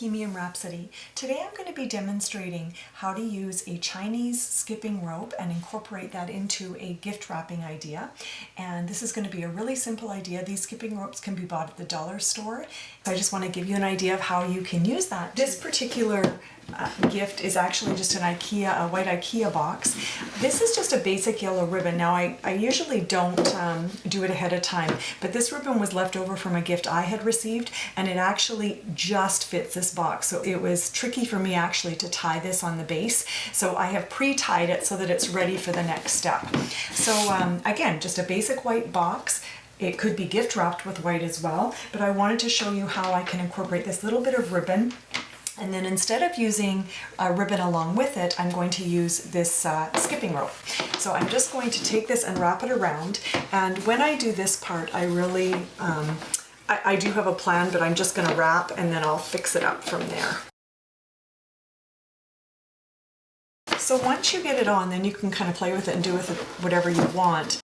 Bohemian Rhapsody. Today I'm going to be demonstrating how to use a Chinese skipping rope and incorporate that into a gift wrapping idea. And this is going to be a really simple idea. These skipping ropes can be bought at the dollar store. So I just want to give you an idea of how you can use that. This particular gift is actually just a white IKEA box. This is just a basic yellow ribbon. Now I usually don't do it ahead of time, but this ribbon was left over from a gift I had received and it actually just fits this box. So it was tricky for me actually to tie this on the base. So I have pre-tied it so that it's ready for the next step. So again, just a basic white box. It could be gift wrapped with white as well, but I wanted to show you how I can incorporate this little bit of ribbon. And then instead of using a ribbon along with it, I'm going to use this skipping rope. So I'm just going to take this and wrap it around. And when I do this part, I really, I do have a plan, but I'm just going to wrap and then I'll fix it up from there. So once you get it on, then you can kind of play with it and do with it whatever you want.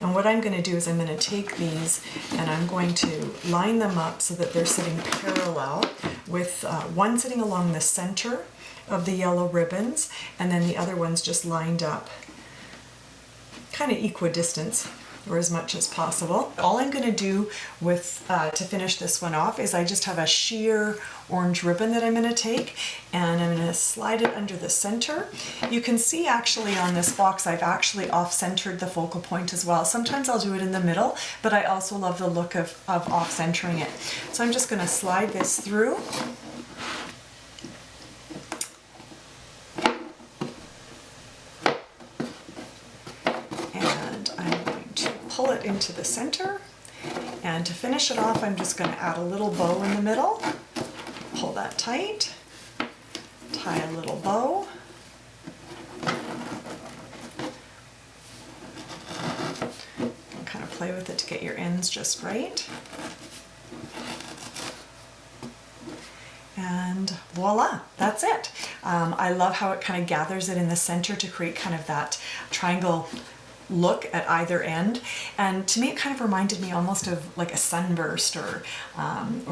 And what I'm going to do is I'm going to take these and I'm going to line them up so that they're sitting parallel with one sitting along the center of the yellow ribbons and then the other one's just lined up kind of equidistant or as much as possible. All I'm going to do with to finish this one off is I just have a sheer orange ribbon that I'm going to take and I'm going to slide it under the center. You can see actually on this box I've actually off-centered the focal point as well. Sometimes I'll do it in the middle, but I also love the look of off-centering it. So I'm just going to slide this through. Pull it into the center, and to finish it off I'm just going to add a little bow in the middle, pull that tight, tie a little bow, and kind of play with it to get your ends just right, and voila, that's it. I love how it kind of gathers it in the center to create kind of that triangle look at either end, and to me it kind of reminded me almost of like a sunburst or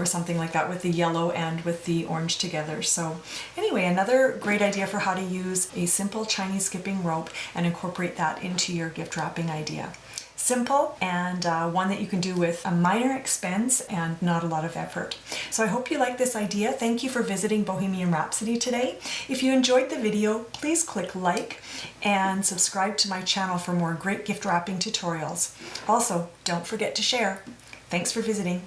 something like that with the yellow and with the orange together. So anyway, another great idea for how to use a simple Chinese skipping rope and incorporate that into your gift wrapping idea. Simple and one that you can do with a minor expense and not a lot of effort. So I hope you like this idea. Thank you for visiting Bohemian Rhapsody today. If you enjoyed the video, please click like and subscribe to my channel for more great gift wrapping tutorials. Also, don't forget to share. Thanks for visiting.